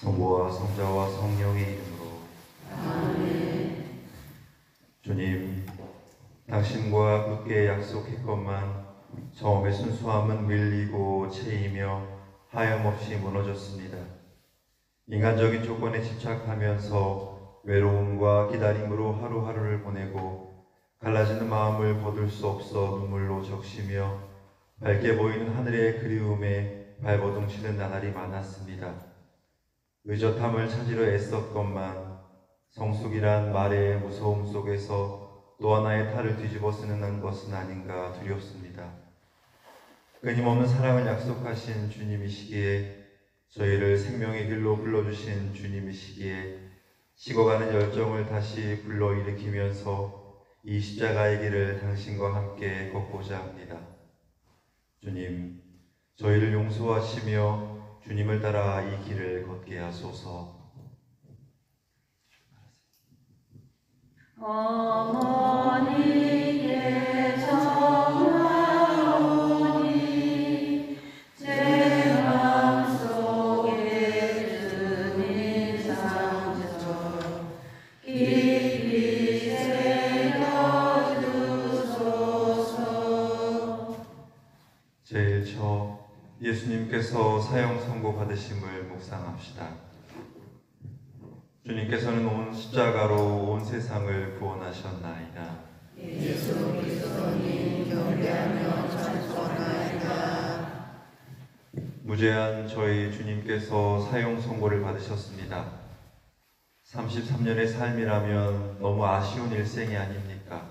성부와 성자와 성령의 이름으로. 아멘. 주님, 당신과 굳게 약속했건만 처음의 순수함은 밀리고 채이며 하염없이 무너졌습니다. 인간적인 조건에 집착하면서 외로움과 기다림으로 하루하루를 보내고 갈라지는 마음을 거둘 수 없어 눈물로 적시며 밝게 보이는 하늘의 그리움에 발버둥치는 나날이 많았습니다. 의젓함을 찾으려 애썼건만 성숙이란 말의 무서움 속에서 또 하나의 탈을 뒤집어 쓰는 것은 아닌가 두렵습니다. 끊임없는 사랑을 약속하신 주님이시기에, 저희를 생명의 길로 불러주신 주님이시기에 식어가는 열정을 다시 불러일으키면서 이 십자가의 길을 당신과 함께 걷고자 합니다. 주님, 저희를 용서하시며 주님을 따라 이 길을 걷게 하소서. 어머니께 전하오니 제 맘속에 주님 상처 깊이 새겨주소서. 제1초 예수님께서 사형 선고 받으심을 묵상합시다. 주님께서는 온 십자가로 온 세상을 구원하셨나이다. 예수 그리스도님 경배하며 찬송하나이다. 무죄한 저희 주님께서 사형 선고를 받으셨습니다. 33년의 삶이라면 너무 아쉬운 일생이 아닙니까?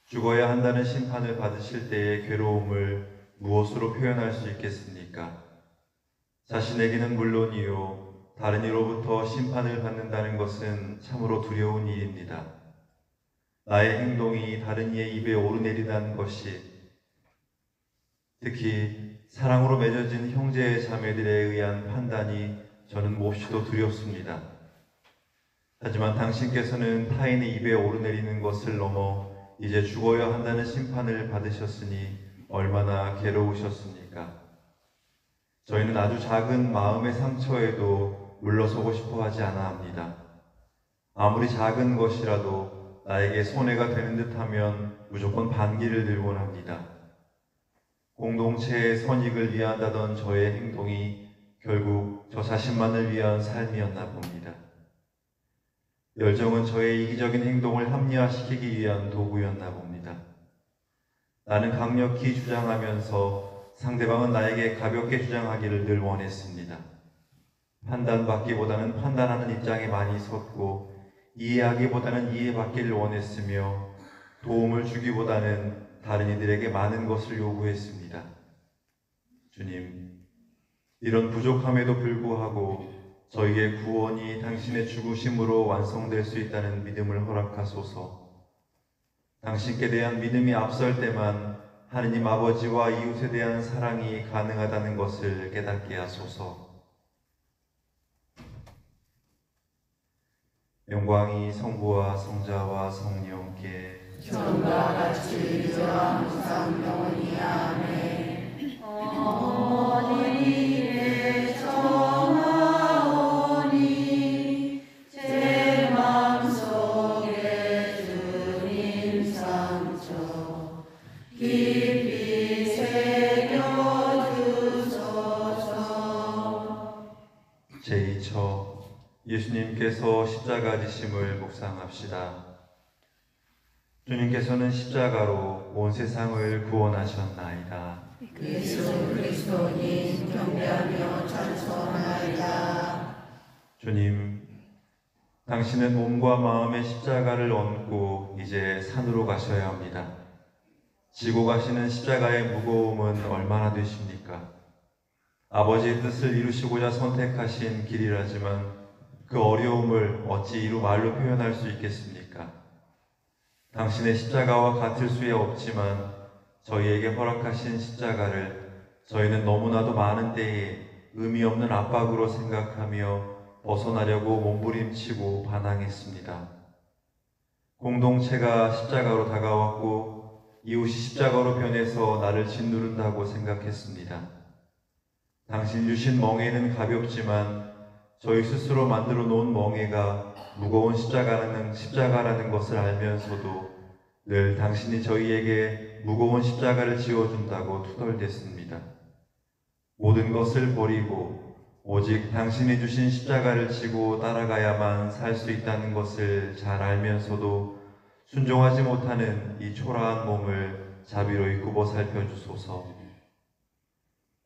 죽어야 한다는 심판을 받으실 때의 괴로움을 무엇으로 표현할 수 있겠습니까? 자신에게는 물론이요, 다른 이로부터 심판을 받는다는 것은 참으로 두려운 일입니다. 나의 행동이 다른 이의 입에 오르내리다는 것이, 특히 사랑으로 맺어진 형제 자매들에 의한 판단이 저는 몹시도 두렵습니다. 하지만 당신께서는 타인의 입에 오르내리는 것을 넘어 이제 죽어야 한다는 심판을 받으셨으니 얼마나 괴로우셨습니까? 저희는 아주 작은 마음의 상처에도 물러서고 싶어 하지 않아 합니다. 아무리 작은 것이라도 나에게 손해가 되는 듯하면 무조건 반기를 들곤 합니다. 공동체의 선익을 위한다던 저의 행동이 결국 저 자신만을 위한 삶이었나 봅니다. 열정은 저의 이기적인 행동을 합리화시키기 위한 도구였나 봅니다. 나는 강력히 주장하면서 상대방은 나에게 가볍게 주장하기를 늘 원했습니다. 판단받기보다는 판단하는 입장에 많이 섰고, 이해하기보다는 이해받기를 원했으며, 도움을 주기보다는 다른 이들에게 많은 것을 요구했습니다. 주님, 이런 부족함에도 불구하고 저희의 구원이 당신의 죽으심으로 완성될 수 있다는 믿음을 허락하소서. 당신께 대한 믿음이 앞설 때만 하느님 아버지와 이웃에 대한 사랑이 가능하다는 것을 깨닫게 하소서. 영광이 성부와 성자와 성령께 전과 같이 이제와 항상 영원히 아멘. 어머니께 전하오니 제 맘속에 주님 상처 깊이 새겨주소서. 제2초 예수님께서 십자가 지심을 묵상합시다. 주님께서는 십자가로 온 세상을 구원하셨나이다. 예수 그리스도님 경배하며 찬송하나이다. 주님, 당신은 몸과 마음의 십자가를 얹고 이제 산으로 가셔야 합니다. 지고 가시는 십자가의 무거움은 얼마나 되십니까? 아버지의 뜻을 이루시고자 선택하신 길이라지만 그 어려움을 어찌 이루 말로 표현할 수 있겠습니까? 당신의 십자가와 같을 수야 없지만 저희에게 허락하신 십자가를 저희는 너무나도 많은 때에 의미 없는 압박으로 생각하며 벗어나려고 몸부림치고 반항했습니다. 공동체가 십자가로 다가왔고 이웃이 십자가로 변해서 나를 짓누른다고 생각했습니다. 당신 주신 멍에는 가볍지만 저희 스스로 만들어 놓은 멍에가 무거운 십자가라는 것을 알면서도 늘 당신이 저희에게 무거운 십자가를 지어준다고 투덜댔습니다. 모든 것을 버리고 오직 당신이 주신 십자가를 지고 따라가야만 살 수 있다는 것을 잘 알면서도 순종하지 못하는 이 초라한 몸을 자비로이 굽어 살펴주소서.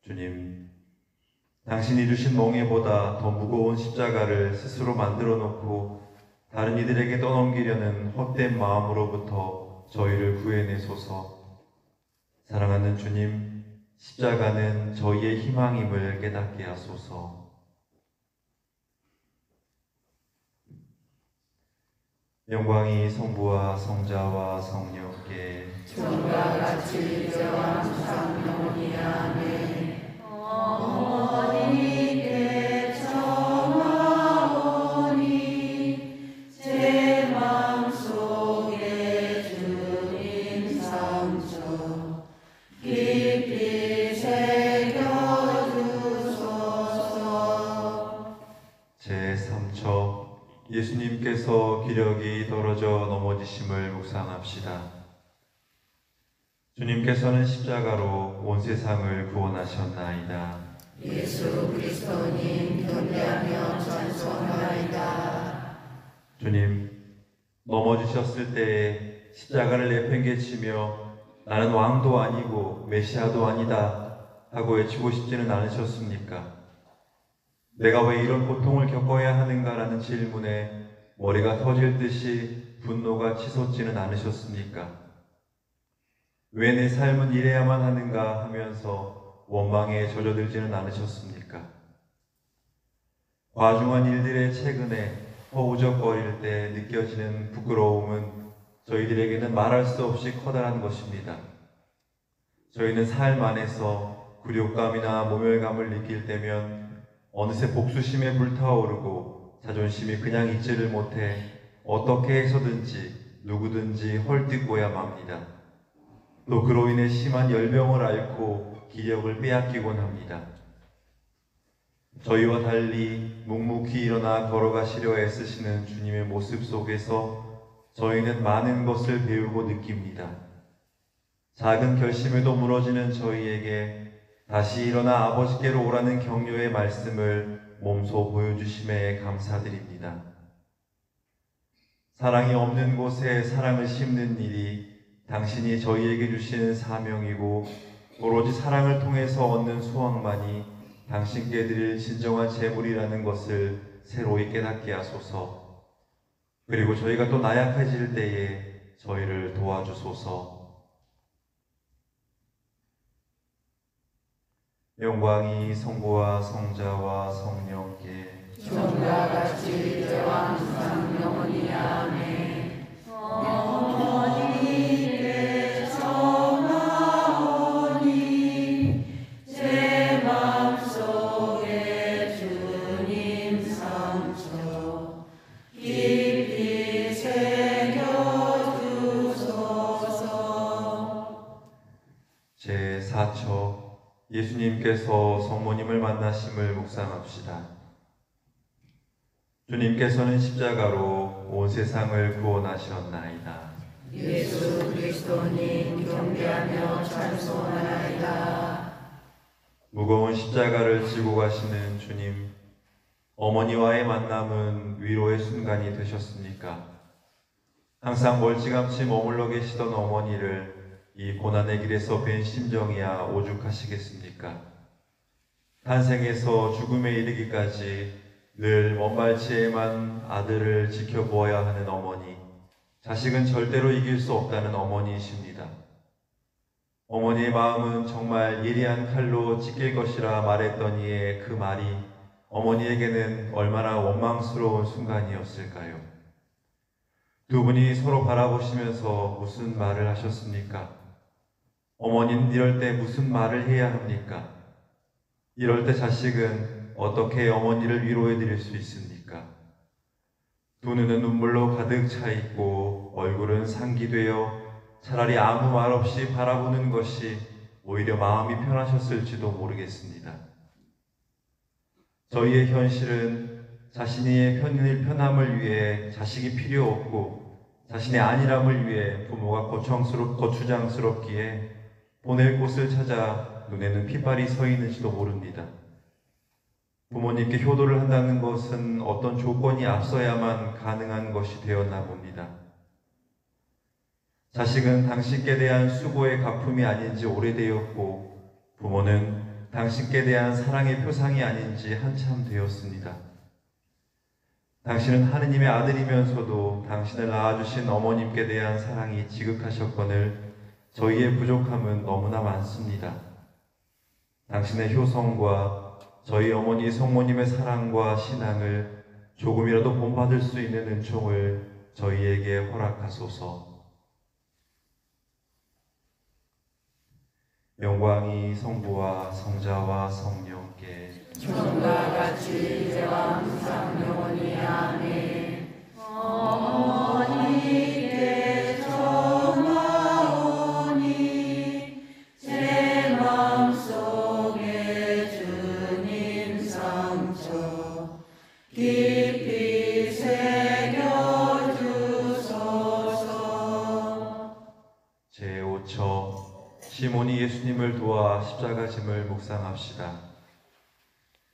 주님, 당신이 주신 멍에보다 더 무거운 십자가를 스스로 만들어 놓고 다른 이들에게 떠넘기려는 헛된 마음으로부터 저희를 구해내소서. 사랑하는 주님, 십자가는 저희의 희망임을 깨닫게 하소서. 영광이 성부와 성자와 성령께 전과 같이 이제와 항상 영원히 아멘. 어머니께 청하오니 제 맘속에 주님 상처 깊이 새겨주소서. 제3처 예수님께서 기력이 떨어져 넘어지심을 묵상합시다. 주님께서는 십자가로 온 세상을 구원하셨나이다. 예수 그리스도님 경배하며 찬송하나이다. 주님, 넘어지셨을 때에 십자가를 내팽개치며 나는 왕도 아니고 메시아도 아니다 하고 외치고 싶지는 않으셨습니까? 내가 왜 이런 고통을 겪어야 하는가라는 질문에 머리가 터질 듯이 분노가 치솟지는 않으셨습니까? 왜 내 삶은 이래야만 하는가 하면서 원망에 젖어들지는 않으셨습니까? 과중한 일들의 최근에 허우적거릴 때 느껴지는 부끄러움은 저희들에게는 말할 수 없이 커다란 것입니다. 저희는 삶 안에서 굴욕감이나 모멸감을 느낄 때면 어느새 복수심에 불타오르고 자존심이 그냥 있지를 못해 어떻게 해서든지 누구든지 헐뜯고야 맙니다. 또 그로 인해 심한 열병을 앓고 기력을 빼앗기곤 합니다. 저희와 달리 묵묵히 일어나 걸어가시려 애쓰시는 주님의 모습 속에서 저희는 많은 것을 배우고 느낍니다. 작은 결심에도 무너지는 저희에게 다시 일어나 아버지께로 오라는 격려의 말씀을 몸소 보여주심에 감사드립니다. 사랑이 없는 곳에 사랑을 심는 일이 당신이 저희에게 주시는 사명이고 오로지 사랑을 통해서 얻는 수확만이 당신께 드릴 진정한 재물이라는 것을 새로이 깨닫게 하소서. 그리고 저희가 또 나약해질 때에 저희를 도와주소서. 영광이 성부와 성자와 성령께 전과 같이 이제와 항상 영원히 아멘. 어머니께 청하오니 제 맘속에 주님 상처 깊이 새겨주소서. 제4처 예수님께서 성모님을 만나심을 묵상합시다. 주님께서는 십자가로 온 세상을 구원하셨나이다. 예수 그리스도님 경배하며 찬송하나이다. 무거운 십자가를 지고 가시는 주님, 어머니와의 만남은 위로의 순간이 되셨습니까? 항상 멀찌감치 머물러 계시던 어머니를 이 고난의 길에서 뵌 심정이야 오죽하시겠습니까? 탄생에서 죽음에 이르기까지 늘 먼발치에만 아들을 지켜보아야 하는 어머니, 자식은 절대로 이길 수 없다는 어머니이십니다. 어머니의 마음은 정말 예리한 칼로 찢길 것이라 말했던 이의 그 말이 어머니에게는 얼마나 원망스러운 순간이었을까요? 두 분이 서로 바라보시면서 무슨 말을 하셨습니까? 어머니는 이럴 때 무슨 말을 해야 합니까? 이럴 때 자식은 어떻게 어머니를 위로해 드릴 수 있습니까? 두 눈은 눈물로 가득 차 있고 얼굴은 상기되어 차라리 아무 말 없이 바라보는 것이 오히려 마음이 편하셨을지도 모르겠습니다. 저희의 현실은 자신의 편함을 위해 자식이 필요 없고 자신의 안일함을 위해 부모가 거추장스럽기에 보낼 곳을 찾아 눈에는 핏발이 서 있는지도 모릅니다. 부모님께 효도를 한다는 것은 어떤 조건이 앞서야만 가능한 것이 되었나 봅니다. 자식은 당신께 대한 수고의 갚음이 아닌지 오래되었고 부모는 당신께 대한 사랑의 표상이 아닌지 한참 되었습니다. 당신은 하느님의 아들이면서도 당신을 낳아주신 어머님께 대한 사랑이 지극하셨거늘 저희의 부족함은 너무나 많습니다. 당신의 효성과 저희 어머니 성모님의 사랑과 신앙을 조금이라도 본받을 수 있는 은총을 저희에게 허락하소서. 영광이 성부와 성자와 성령께 처음과 같이 이제와 항상 영원히 아멘. 어머니께서 나오니 제 마음속에 주님 상처 깊이 새겨주소서. 제5처 시몬이 예수님을 도와 십자가 짐을 묵상합시다.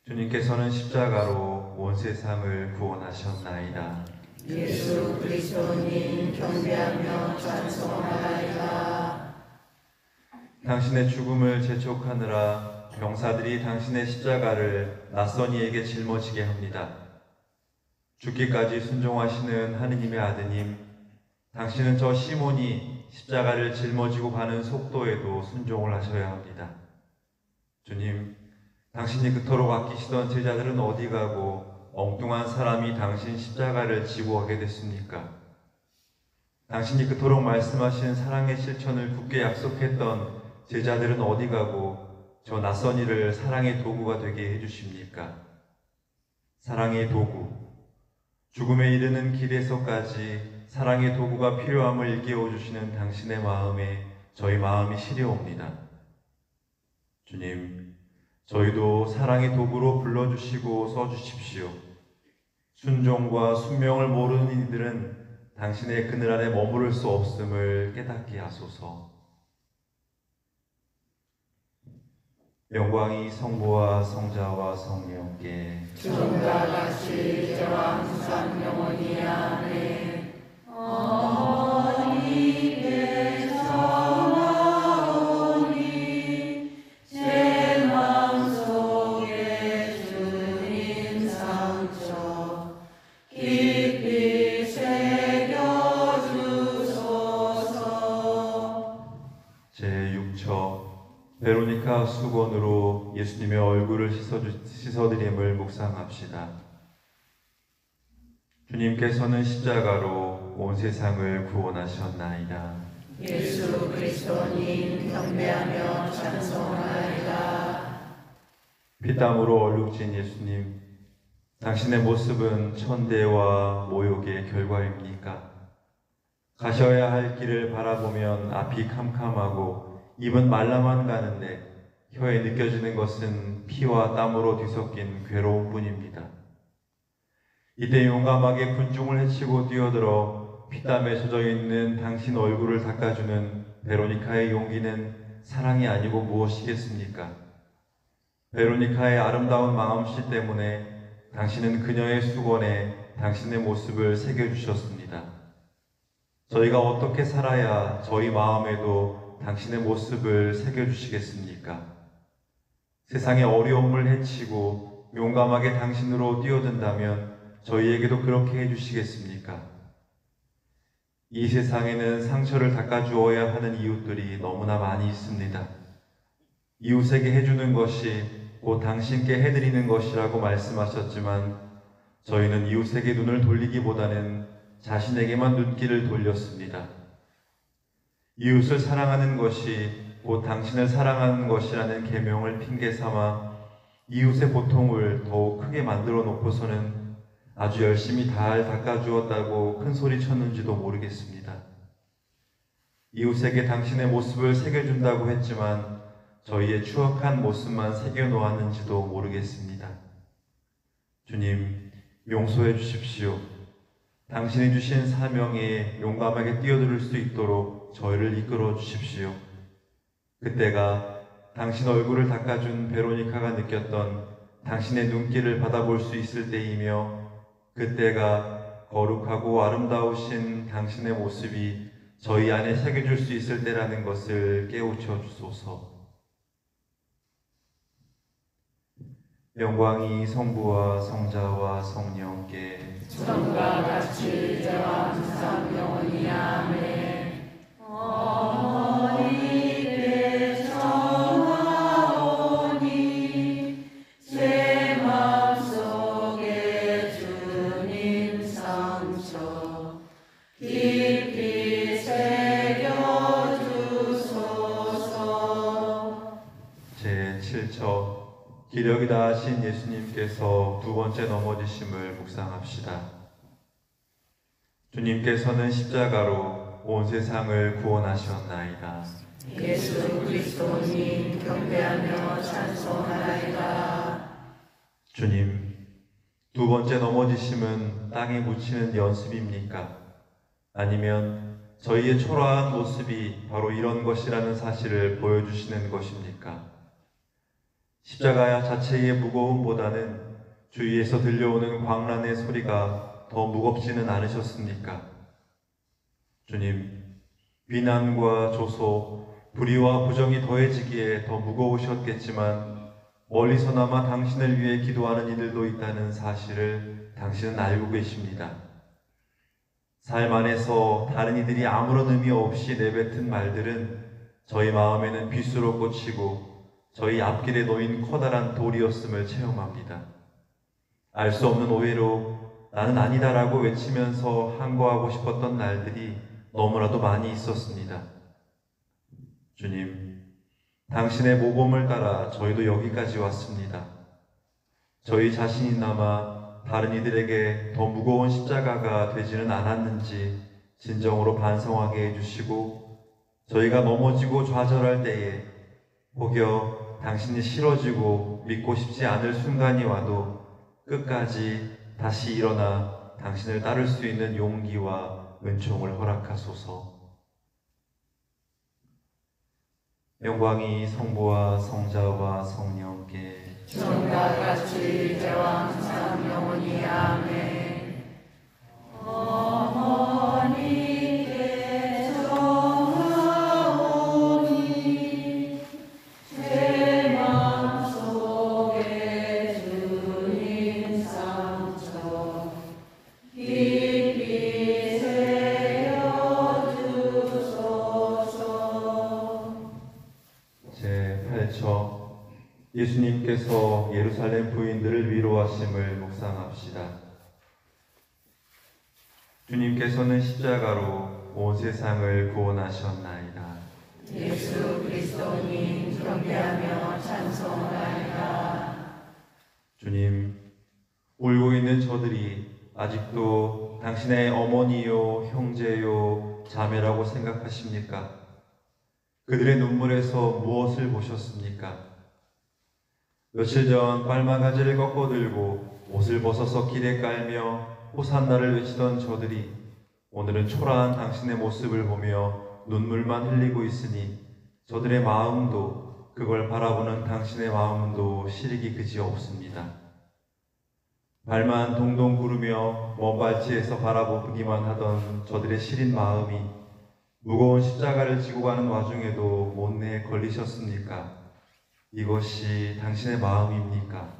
주님께서는 십자가로 온 세상을 구원하셨나이다. 예수 그리스도님 경배하며 찬송하나이다. 당신의 죽음을 재촉하느라 병사들이 당신의 십자가를 낯선 이에게 짊어지게 합니다. 죽기까지 순종하시는 하느님의 아드님, 당신은 저 시몬이 십자가를 짊어지고 가는 속도에도 순종을 하셔야 합니다. 주님, 당신이 그토록 아끼시던 제자들은 어디 가고 엉뚱한 사람이 당신 십자가를 지고 가게 됐습니까? 당신이 그토록 말씀하신 사랑의 실천을 굳게 약속했던 제자들은 어디 가고 저 낯선 이를 사랑의 도구가 되게 해주십니까? 사랑의 도구, 죽음에 이르는 길에서까지 사랑의 도구가 필요함을 일깨워 주시는 당신의 마음에 저희 마음이 시려옵니다. 주님, 저희도 사랑의 도구로 불러주시고 써주십시오. 순종과 순명을 모르는 이들은 당신의 그늘 안에 머무를 수 없음을 깨닫게 하소서. 영광이 성부와 성자와 성령께 처음과 같이 이제와 항상 영원히 아멘. 어머니께서 나오니 제 마음속에 주님 상처 깊이 새겨주소서. 제6처 베로니카 수건으로 예수님의 얼굴을 씻어드림을 묵상합시다. 주님께서는 십자가로 온 세상을 구원하셨나이다. 예수 그리스도님 경배하며 찬송하나이다. 피땀으로 얼룩진 예수님, 당신의 모습은 천대와 모욕의 결과입니까? 가셔야 할 길을 바라보면 앞이 캄캄하고 입은 말라만 가는데 혀에 느껴지는 것은 피와 땀으로 뒤섞인 괴로움 뿐입니다. 이때 용감하게 군중을 헤치고 뛰어들어 피땀에 젖어 있는 당신 얼굴을 닦아주는 베로니카의 용기는 사랑이 아니고 무엇이겠습니까? 베로니카의 아름다운 마음씨 때문에 당신은 그녀의 수건에 당신의 모습을 새겨주셨습니다. 저희가 어떻게 살아야 저희 마음에도 당신의 모습을 새겨주시겠습니까? 세상의 어려움을 헤치고 용감하게 당신으로 뛰어든다면 저희에게도 그렇게 해주시겠습니까? 이 세상에는 상처를 닦아주어야 하는 이웃들이 너무나 많이 있습니다. 이웃에게 해주는 것이 곧 당신께 해드리는 것이라고 말씀하셨지만 저희는 이웃에게 눈을 돌리기보다는 자신에게만 눈길을 돌렸습니다. 이웃을 사랑하는 것이 곧 당신을 사랑하는 것이라는 계명을 핑계 삼아 이웃의 고통을 더욱 크게 만들어 놓고서는 아주 열심히 잘 닦아주었다고 큰 소리 쳤는지도 모르겠습니다. 이웃에게 당신의 모습을 새겨준다고 했지만 저희의 추억한 모습만 새겨놓았는지도 모르겠습니다. 주님, 용서해 주십시오. 당신이 주신 사명에 용감하게 뛰어들 수 있도록 저희를 이끌어 주십시오. 그때가 당신 얼굴을 닦아준 베로니카가 느꼈던 당신의 눈길을 받아볼 수 있을 때이며, 그때가 거룩하고 아름다우신 당신의 모습이 저희 안에 새겨질 수 있을 때라는 것을 깨우쳐 주소서. 영광이 성부와 성자와 성령께 처음과 같이 이제와 항상 영원히 아멘. 어머니께 청하오니 제 마음속에 주님 상처 깊이 새겨주소서. 제7처 기력이 다하신 예수님께서 두 번째 넘어지심을 묵상합시다. 주님께서는 십자가로 온 세상을 구원하셨나이다. 예수 그리스도님 경배하며 찬송하나이다. 주님, 두 번째 넘어지심은 땅에 묻히는 연습입니까? 아니면 저희의 초라한 모습이 바로 이런 것이라는 사실을 보여주시는 것입니까? 십자가 자체의 무거움보다는 주위에서 들려오는 광란의 소리가 더 무겁지는 않으셨습니까? 주님, 비난과 조소, 불의와 부정이 더해지기에 더 무거우셨겠지만 멀리서나마 당신을 위해 기도하는 이들도 있다는 사실을 당신은 알고 계십니다. 삶 안에서 다른 이들이 아무런 의미 없이 내뱉은 말들은 저희 마음에는 빗으로 꽂히고 저희 앞길에 놓인 커다란 돌이었음을 체험합니다. 알 수 없는 오해로 나는 아니다라고 외치면서 항거하고 싶었던 날들이 너무나도 많이 있었습니다. 주님, 당신의 모범을 따라 저희도 여기까지 왔습니다. 저희 자신이나마 다른 이들에게 더 무거운 십자가가 되지는 않았는지 진정으로 반성하게 해주시고, 저희가 넘어지고 좌절할 때에 혹여 당신이 싫어지고 믿고 싶지 않을 순간이 와도 끝까지 다시 일어나 당신을 따를 수 있는 용기와 은총을 허락하소서. 영광이 성부와 성자와 성령께 처음과 같이 이제와 항상 영원히 아멘. 어머니께 청하오니 제 마음속에 주님 상처 깊이 새겨주소서. 제8처 예수님께서 예루살렘 부인들을 위로하심을 묵상합시다. 주님께서는 십자가로 온 세상을 구원하셨나이다. 예수 그리스도님 경배하며 찬송하나이다. 주님, 울고 있는 저들이 아직도 당신의 어머니요, 형제요, 자매라고 생각하십니까? 그들의 눈물에서 무엇을 보셨습니까? 며칠 전 빨마가지를 꺾어 들고 옷을 벗어서 길에 깔며 호산나를 외치던 저들이 오늘은 초라한 당신의 모습을 보며 눈물만 흘리고 있으니 저들의 마음도, 그걸 바라보는 당신의 마음도 시리기 그지 없습니다. 발만 동동 구르며 먼 발치에서 바라보기만 하던 저들의 시린 마음이 무거운 십자가를 지고 가는 와중에도 못내에 걸리셨습니까? 이것이 당신의 마음입니까?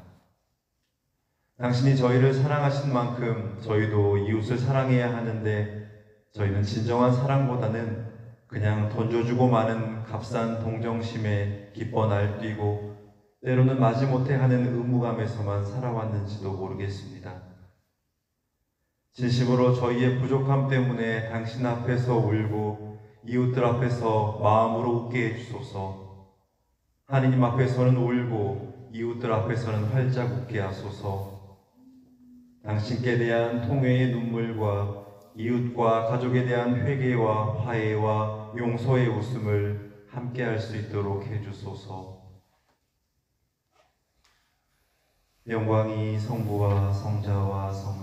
당신이 저희를 사랑하신 만큼 저희도 이웃을 사랑해야 하는데, 저희는 진정한 사랑보다는 그냥 던져주고 마는 값싼 동정심에 기뻐 날뛰고 때로는 마지못해 하는 의무감에서만 살아왔는지도 모르겠습니다. 진심으로 저희의 부족함 때문에 당신 앞에서 울고 이웃들 앞에서 마음으로 웃게 해주소서. 하느님 앞에서는 울고 이웃들 앞에서는 활짝 웃게 하소서. 당신께 대한 통회의 눈물과 이웃과 가족에 대한 회개와 화해와 용서의 웃음을 함께 할 수 있도록 해주소서. 영광이 성부와 성자와 성령께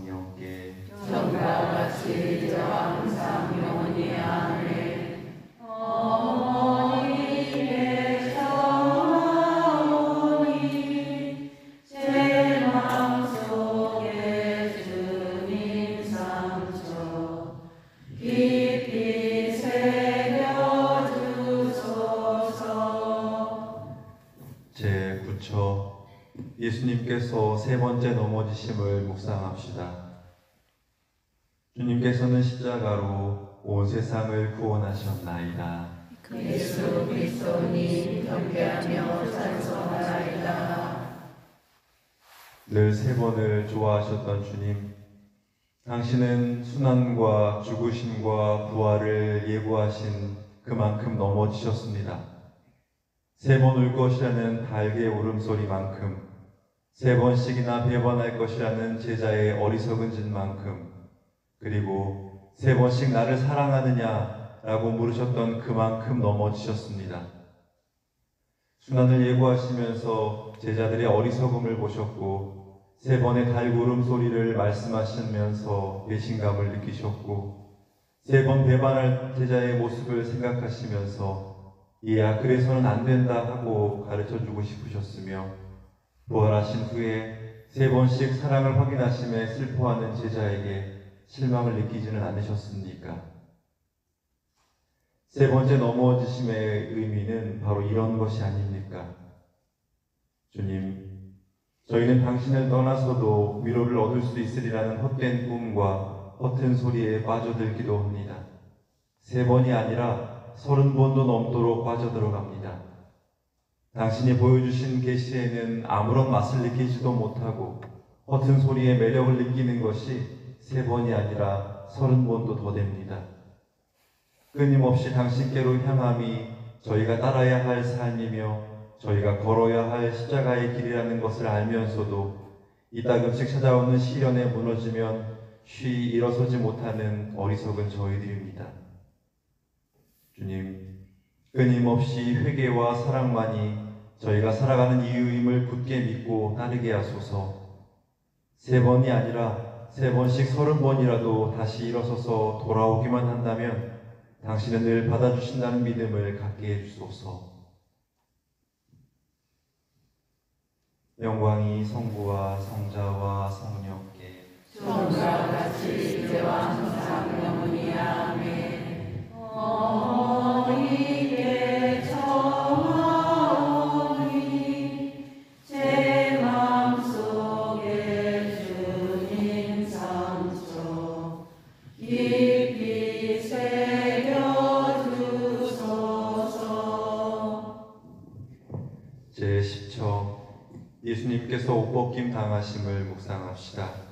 예수님께서 세 번째 넘어지심을 묵상합시다. 주님께서는 십자가로 온 세상을 구원하셨나이다. 예수 그리스도님 경배하며 찬송하나이다. 늘 세 번을 좋아하셨던 주님, 당신은 순환과 죽으심과 부활을 예고하신 그만큼 넘어지셨습니다. 세 번 울 것이라는 달의 울음소리만큼, 세 번씩이나 배반할 것이라는 제자의 어리석은 짓만큼, 그리고 세 번씩 나를 사랑하느냐라고 물으셨던 그만큼 넘어지셨습니다. 순환을 예고하시면서 제자들의 어리석음을 보셨고, 세 번의 달구름 소리를 말씀하시면서 배신감을 느끼셨고, 세 번 배반할 제자의 모습을 생각하시면서 이야 그래서는 안 된다 하고 가르쳐주고 싶으셨으며, 부활하신 후에 세 번씩 사랑을 확인하심에 슬퍼하는 제자에게 실망을 느끼지는 않으셨습니까? 세 번째 넘어지심의 의미는 바로 이런 것이 아닙니까? 주님, 저희는 당신을 떠나서도 위로를 얻을 수 있으리라는 헛된 꿈과 허튼 소리에 빠져들기도 합니다. 세 번이 아니라 30번도 넘도록 빠져들어갑니다. 당신이 보여주신 계시에는 아무런 맛을 느끼지도 못하고 허튼 소리에 매력을 느끼는 것이 세 번이 아니라 30번도 더 됩니다. 끊임없이 당신께로 향함이 저희가 따라야 할 삶이며 저희가 걸어야 할 십자가의 길이라는 것을 알면서도 이따금씩 찾아오는 시련에 무너지면 쉬 일어서지 못하는 어리석은 저희들입니다. 주님, 끊임없이 회개와 사랑만이 저희가 살아가는 이유임을 굳게 믿고 따르게 하소서. 세 번이 아니라 세 번씩 30번이라도 다시 일어서서 돌아오기만 한다면 당신은 늘 받아주신다는 믿음을 갖게 해주소서. 영광이 성부와 성자와 성령께 처음과 같이 이제와 항상 영원히 아멘. 어이게 청하오니 제 맘속에 주님 상처 깊이 새겨주소서. 제10처 예수님께서 옷벗김 당하심을 묵상합시다.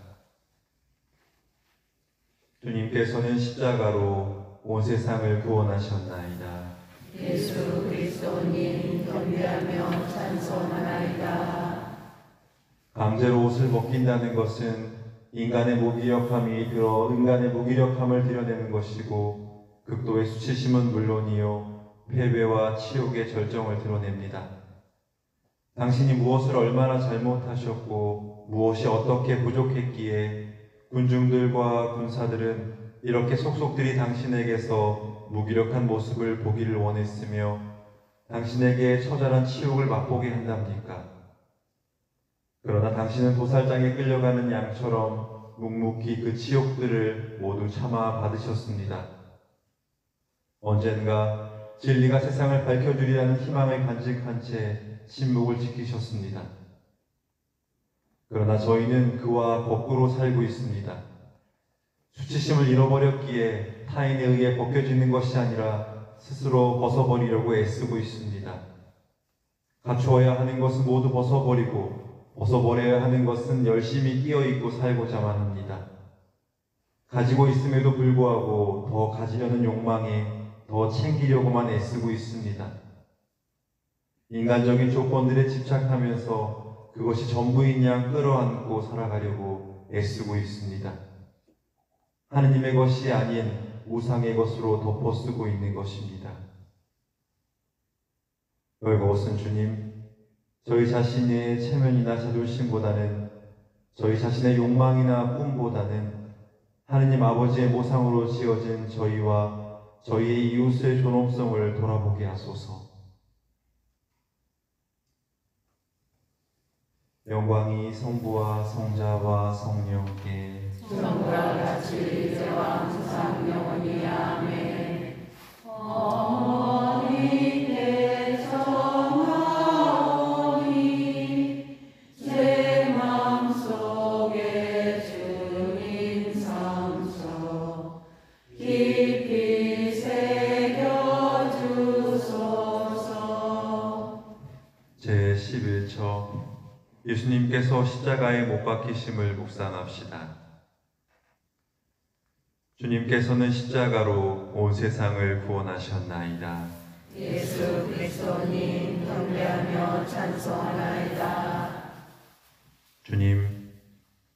주님께서는 십자가로 온 세상을 구원하셨나이다. 예수 그리스도님 경배하며 찬송하나이다. 강제로 옷을 벗긴다는 것은 인간의 무기력함이 들어 인간의 무기력함을 드러내는 것이고, 극도의 수치심은 물론이요 패배와 치욕의 절정을 드러냅니다. 당신이 무엇을 얼마나 잘못하셨고 무엇이 어떻게 부족했기에 군중들과 군사들은 이렇게 속속들이 당신에게서 무기력한 모습을 보기를 원했으며 당신에게 처절한 치욕을 맛보게 한답니까? 그러나 당신은 도살장에 끌려가는 양처럼 묵묵히 그 치욕들을 모두 참아 받으셨습니다. 언젠가 진리가 세상을 밝혀주리라는 희망을 간직한 채 침묵을 지키셨습니다. 그러나 저희는 그와 거꾸로 살고 있습니다. 수치심을 잃어버렸기에 타인에 의해 벗겨지는 것이 아니라 스스로 벗어버리려고 애쓰고 있습니다. 갖추어야 하는 것은 모두 벗어버리고 벗어버려야 하는 것은 열심히 끼어입고 살고자만 합니다. 가지고 있음에도 불구하고 더 가지려는 욕망에 더 챙기려고만 애쓰고 있습니다. 인간적인 조건들에 집착하면서 그것이 전부인 양 끌어안고 살아가려고 애쓰고 있습니다. 하느님의 것이 아닌 우상의 것으로 덮어쓰고 있는 것입니다. 여기것은 주님, 저희 자신의 체면이나 자존심보다는 저희 자신의 욕망이나 꿈보다는 하느님 아버지의 모상으로 지어진 저희와 저희의 이웃의 존엄성을 돌아보게 하소서. 영광이 성부와 성자와 성령께 처음과 같이 이제와 항상 영원히 아멘. 어이게 청하오니 제 예수님께서 십자가에 못 박히심을 묵상합시다. 주님께서는 십자가로 온 세상을 구원하셨나이다. 예수 그리스도님 경배하며 찬송하나이다. 주님,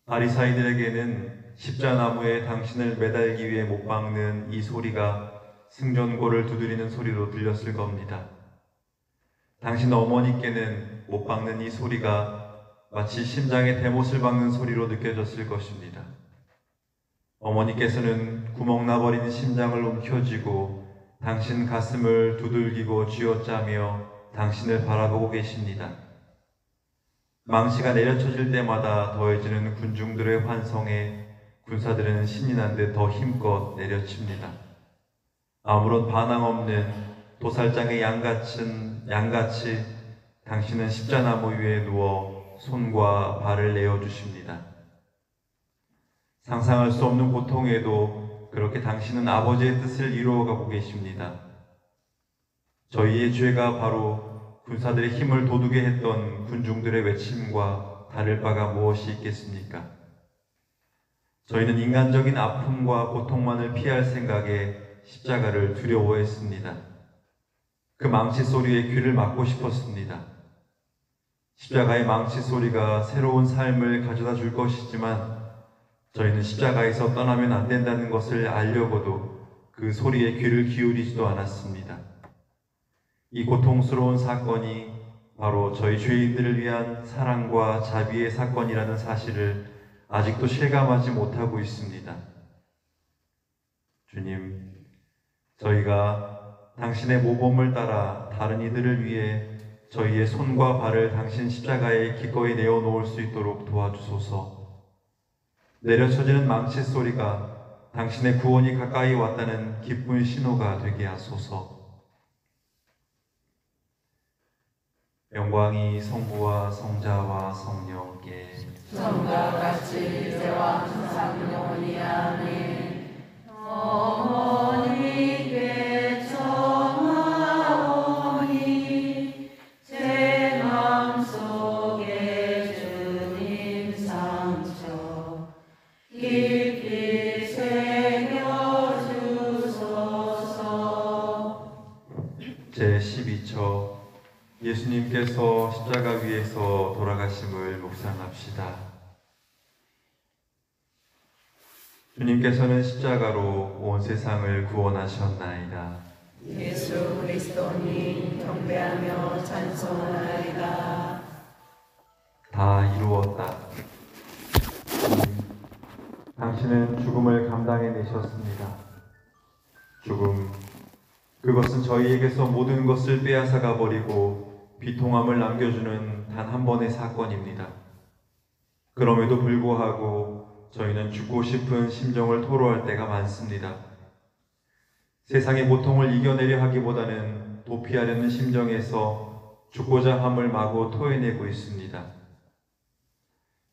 바리사이들에게는 십자나무에 당신을 매달기 위해 못 박는 이 소리가 승전고를 두드리는 소리로 들렸을 겁니다. 당신 어머니께는 못 박는 이 소리가 마치 심장에 대못을 박는 소리로 느껴졌을 것입니다. 어머니께서는 구멍 나버린 심장을 움켜쥐고 당신 가슴을 두들기고 쥐어짜며 당신을 바라보고 계십니다. 망치가 내려쳐질 때마다 더해지는 군중들의 환성에 군사들은 신이 난 듯 더 힘껏 내려칩니다. 아무런 반항 없는 도살장의 양같이 당신은 십자나무 위에 누워 손과 발을 내어주십니다. 상상할 수 없는 고통에도 그렇게 당신은 아버지의 뜻을 이루어가고 계십니다. 저희의 죄가 바로 군사들의 힘을 돋우게 했던 군중들의 외침과 다를 바가 무엇이 있겠습니까? 저희는 인간적인 아픔과 고통만을 피할 생각에 십자가를 두려워했습니다. 그 망치 소리에 귀를 막고 싶었습니다. 십자가의 망치 소리가 새로운 삶을 가져다 줄 것이지만 저희는 십자가에서 떠나면 안 된다는 것을 알려고도 그 소리에 귀를 기울이지도 않았습니다. 이 고통스러운 사건이 바로 저희 죄인들을 위한 사랑과 자비의 사건이라는 사실을 아직도 실감하지 못하고 있습니다. 주님, 저희가 당신의 모범을 따라 다른 이들을 위해 저희의 손과 발을 당신 십자가에 기꺼이 내어놓을 수 있도록 도와주소서. 내려쳐지는 망치 소리가 당신의 구원이 가까이 왔다는 기쁜 신호가 되게 하소서. 영광이 성부와 성자와 성령께 성과 같이 이제와 항상 영원히 아멘. 어머니께 청하오니 제 마음속에 주님 상처 깊이 새겨주소서. 제12처 예수님께서 십자가 위에서 돌아가심을 묵상합시다. 주님께서는 십자가로 온 세상을 구원하셨나이다. 예수 그리스도님 경배하며 찬송하나이다. 다 이루었다. 당신은 죽음을 감당해내셨습니다. 죽음, 그것은 저희에게서 모든 것을 빼앗아가 버리고 비통함을 남겨주는 단 한 번의 사건입니다. 그럼에도 불구하고 저희는 죽고 싶은 심정을 토로할 때가 많습니다. 세상의 고통을 이겨내려 하기보다는 도피하려는 심정에서 죽고자 함을 마구 토해내고 있습니다.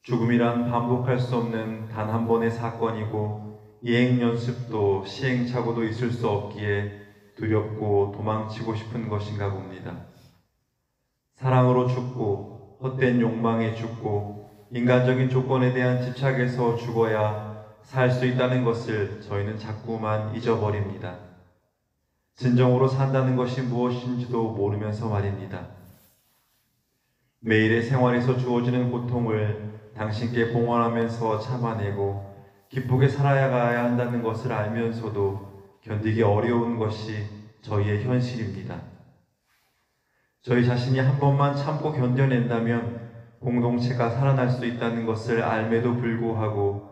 죽음이란 반복할 수 없는 단 한 번의 사건이고 이행 연습도 시행착오도 있을 수 없기에 두렵고 도망치고 싶은 것인가 봅니다. 사랑으로 죽고 헛된 욕망에 죽고 인간적인 조건에 대한 집착에서 죽어야 살 수 있다는 것을 저희는 자꾸만 잊어버립니다. 진정으로 산다는 것이 무엇인지도 모르면서 말입니다. 매일의 생활에서 주어지는 고통을 당신께 봉헌하면서 참아내고 기쁘게 살아가야 한다는 것을 알면서도 견디기 어려운 것이 저희의 현실입니다. 저희 자신이 한 번만 참고 견뎌낸다면 공동체가 살아날 수 있다는 것을 알매도 불구하고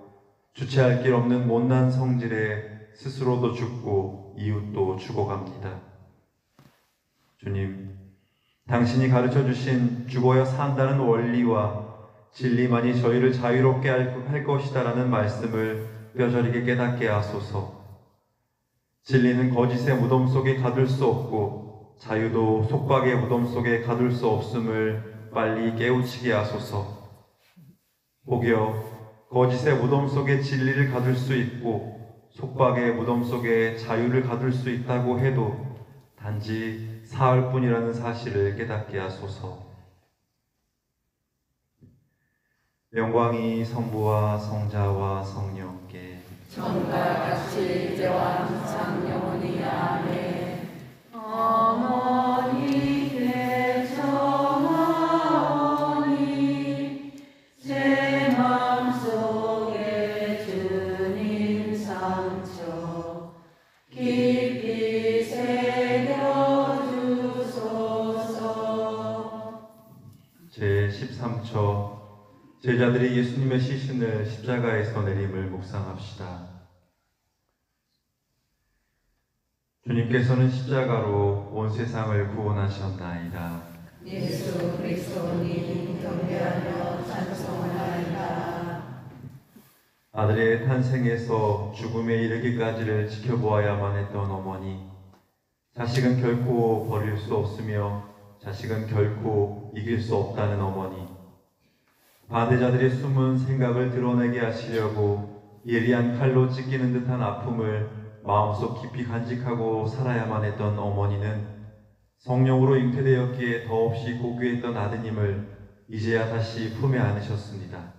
주체할 길 없는 못난 성질에 스스로도 죽고 이웃도 죽어갑니다. 주님, 당신이 가르쳐주신 죽어야 산다는 원리와 진리만이 저희를 자유롭게 할 것이다라는 말씀을 뼈저리게 깨닫게 하소서. 진리는 거짓의 무덤 속에 가둘 수 없고 자유도 속박의 무덤 속에 가둘 수 없음을 빨리 깨우치게 하소서. 혹여 거짓의 무덤 속에 진리를 가둘 수 있고 속박의 무덤 속에 자유를 가둘 수 있다고 해도 단지 사흘뿐이라는 사실을 깨닫게 하소서. 영광이 성부와 성자와 성령께 처음과 같이 이제와 항상 영원히 아멘. 어머니께 청하오니 제 맘속에 주님 상처 깊이 새겨주소서. 제13초 제자들이 예수님의 시신을 십자가에서 내림을 묵상합시다. 주님께서는 십자가로 온 세상을 구원하셨나이다. 예수 그리스도님 경배하며 찬송하나이다. 아들의 탄생에서 죽음에 이르기까지를 지켜보아야만 했던 어머니, 자식은 결코 버릴 수 없으며 자식은 결코 이길 수 없다는 어머니, 반대자들의 숨은 생각을 드러내게 하시려고 예리한 칼로 찢기는 듯한 아픔을 마음속 깊이 간직하고 살아야만 했던 어머니는 성령으로 잉태되었기에 더없이 고귀했던 아드님을 이제야 다시 품에 안으셨습니다.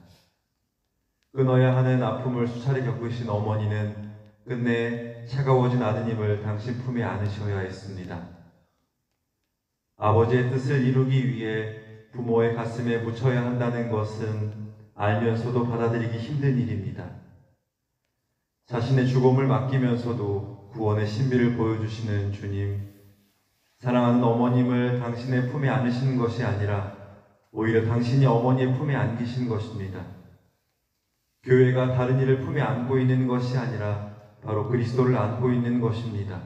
끊어야 하는 아픔을 수차례 겪으신 어머니는 끝내 차가워진 아드님을 당신 품에 안으셔야 했습니다. 아버지의 뜻을 이루기 위해 부모의 가슴에 묻혀야 한다는 것은 알면서도 받아들이기 힘든 일입니다. 자신의 죽음을 맡기면서도 구원의 신비를 보여주시는 주님, 사랑하는 어머님을 당신의 품에 안으시는 것이 아니라 오히려 당신이 어머니의 품에 안기신 것입니다. 교회가 다른 이를 품에 안고 있는 것이 아니라 바로 그리스도를 안고 있는 것입니다.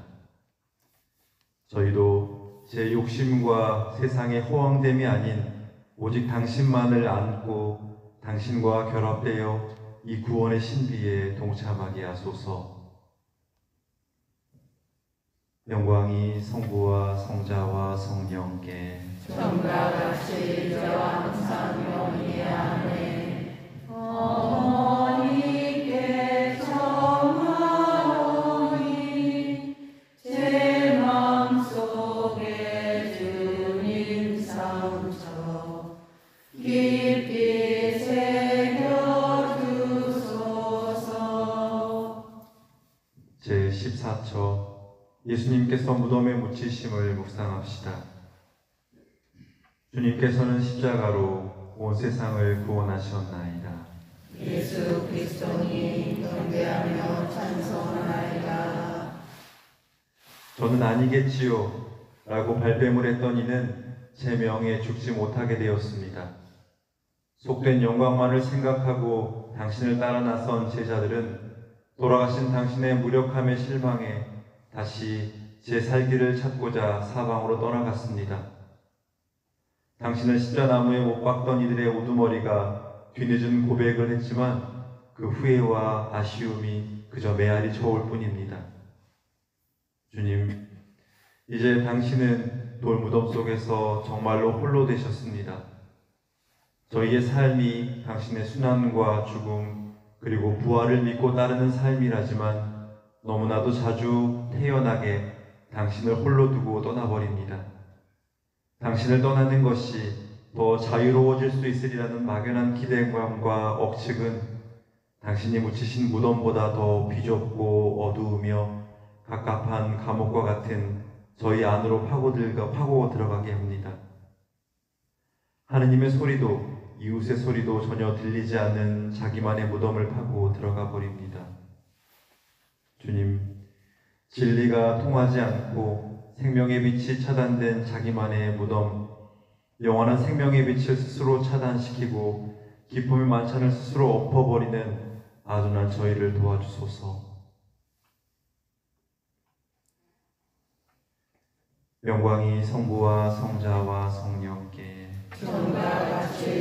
저희도 제 욕심과 세상의 허황됨이 아닌 오직 당신만을 안고 당신과 결합되어 이 구원의 신비에 동참하게 하소서. 영광이 성부와 성자와 성령께 처음과 같이 이제와 항상 영원히 아멘. 어머니께 청하오니 제 맘속에 주님 상처 깊이 새겨주소서. 제14초 예수님께서 무덤에 묻히심을 묵상합시다. 주님께서는 십자가로 온 세상을 구원하셨나이다. 예수 그리스도님 경배하며 찬송하나이다. 저는 아니겠지요 라고 발뺌을 했던 이는 제 명에 죽지 못하게 되었습니다. 속된 영광만을 생각하고 당신을 따라 나선 제자들은 돌아가신 당신의 무력함에 실망해 다시 제 살기를 찾고자 사방으로 떠나갔습니다. 당신을 십자나무에 못 박던 이들의 우두머리가 뒤늦은 고백을 했지만 그 후회와 아쉬움이 그저 메아리 쳐올 뿐입니다. 주님, 이제 당신은 돌무덤 속에서 정말로 홀로 되셨습니다. 저희의 삶이 당신의 순환과 죽음 그리고 부활을 믿고 따르는 삶이라지만 너무나도 자주 태연하게 당신을 홀로 두고 떠나버립니다. 당신을 떠나는 것이 더 자유로워질 수 있으리라는 막연한 기대감과 억측은 당신이 묻히신 무덤보다 더 비좁고 어두우며 갑갑한 감옥과 같은 저희 안으로 파고 들어가게 합니다. 하느님의 소리도 이웃의 소리도 전혀 들리지 않는 자기만의 무덤을 파고 들어가 버립니다. 주님, 진리가 통하지 않고 생명의 빛이 차단된 자기만의 무덤, 영원한 생명의 빛을 스스로 차단시키고 기쁨의 만찬을 스스로 엎어버리는 아둔한 저희를 도와주소서. 영광이 성부와 성자와 성령께 처음과 같이